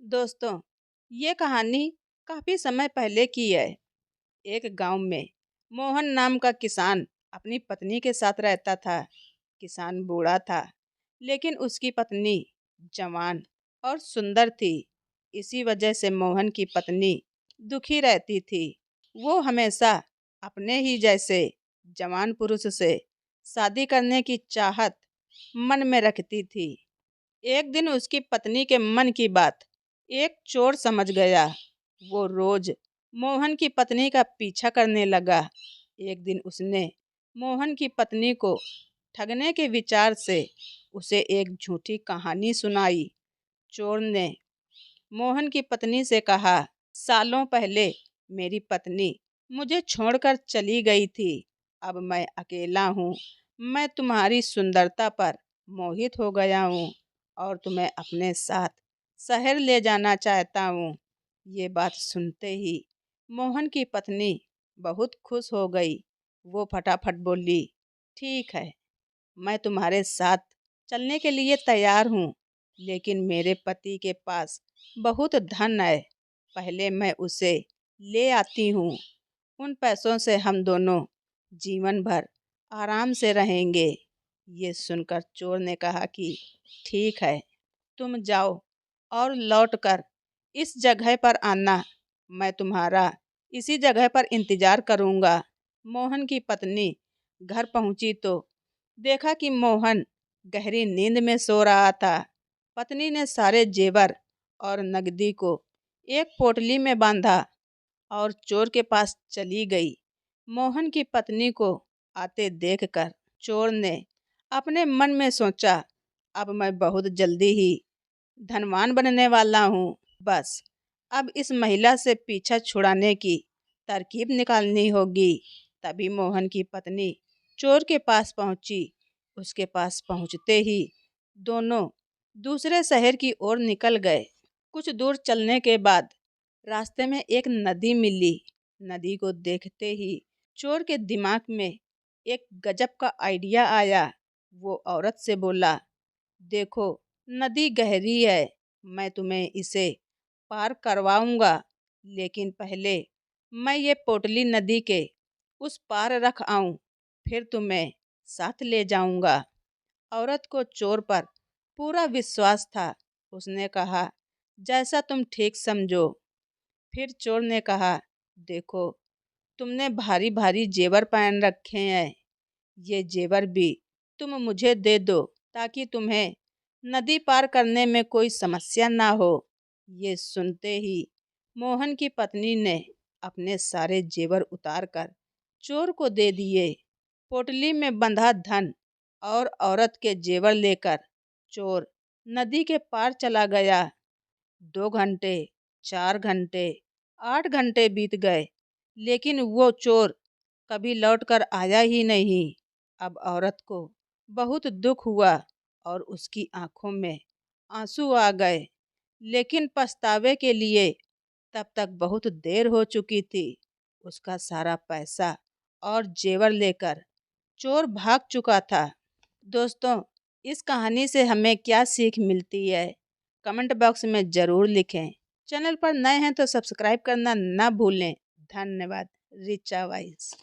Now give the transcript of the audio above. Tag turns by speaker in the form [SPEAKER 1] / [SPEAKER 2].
[SPEAKER 1] दोस्तों, ये कहानी काफी समय पहले की है। एक गांव में मोहन नाम का किसान अपनी पत्नी के साथ रहता था। किसान बूढ़ा था, लेकिन उसकी पत्नी जवान और सुंदर थी। इसी वजह से मोहन की पत्नी दुखी रहती थी। वो हमेशा अपने ही जैसे जवान पुरुष से शादी करने की चाहत मन में रखती थी। एक दिन उसकी पत्नी के मन की बात एक चोर समझ गया। वो रोज मोहन की पत्नी का पीछा करने लगा। एक दिन उसने मोहन की पत्नी को ठगने के विचार से उसे एक झूठी कहानी सुनाई। चोर ने मोहन की पत्नी से कहा, सालों पहले मेरी पत्नी मुझे छोड़कर चली गई थी। अब मैं अकेला हूँ। मैं तुम्हारी सुंदरता पर मोहित हो गया हूँ और तुम्हें अपने साथ शहर ले जाना चाहता हूँ। ये बात सुनते ही मोहन की पत्नी बहुत खुश हो गई। वो फटाफट बोली, ठीक है, मैं तुम्हारे साथ चलने के लिए तैयार हूँ, लेकिन मेरे पति के पास बहुत धन है। पहले मैं उसे ले आती हूँ। उन पैसों से हम दोनों जीवन भर आराम से रहेंगे। ये सुनकर चोर ने कहा कि ठीक है, तुम जाओ और लौटकर इस जगह पर आना। मैं तुम्हारा इसी जगह पर इंतजार करूँगा। मोहन की पत्नी घर पहुंची तो देखा कि मोहन गहरी नींद में सो रहा था। पत्नी ने सारे जेवर और नकदी को एक पोटली में बांधा और चोर के पास चली गई। मोहन की पत्नी को आते देखकर चोर ने अपने मन में सोचा, अब मैं बहुत जल्दी ही धनवान बनने वाला हूँ। बस अब इस महिला से पीछा छुड़ाने की तरकीब निकालनी होगी। तभी मोहन की पत्नी चोर के पास पहुंची। उसके पास पहुंचते ही दोनों दूसरे शहर की ओर निकल गए। कुछ दूर चलने के बाद रास्ते में एक नदी मिली। नदी को देखते ही चोर के दिमाग में एक गजब का आइडिया आया। वो औरत से बोला, देखो, नदी गहरी है, मैं तुम्हें इसे पार करवाऊंगा, लेकिन पहले मैं ये पोटली नदी के उस पार रख आऊं, फिर तुम्हें साथ ले जाऊंगा। औरत को चोर पर पूरा विश्वास था। उसने कहा, जैसा तुम ठीक समझो। फिर चोर ने कहा, देखो, तुमने भारी भारी जेवर पहन रखे हैं। ये जेवर भी तुम मुझे दे दो, ताकि तुम्हें नदी पार करने में कोई समस्या ना हो। ये सुनते ही मोहन की पत्नी ने अपने सारे जेवर उतार कर चोर को दे दिए। पोटली में बंधा धन और औरत के जेवर लेकर चोर नदी के पार चला गया। 2 घंटे, 4 घंटे, 8 घंटे बीत गए, लेकिन वो चोर कभी लौटकर आया ही नहीं। अब औरत को बहुत दुख हुआ और उसकी आंखों में आंसू आ गए, लेकिन पछतावे के लिए तब तक बहुत देर हो चुकी थी। उसका सारा पैसा और जेवर लेकर चोर भाग चुका था। दोस्तों, इस कहानी से हमें क्या सीख मिलती है, कमेंट बॉक्स में ज़रूर लिखें। चैनल पर नए हैं तो सब्सक्राइब करना ना भूलें। धन्यवाद। रिचा वाइस।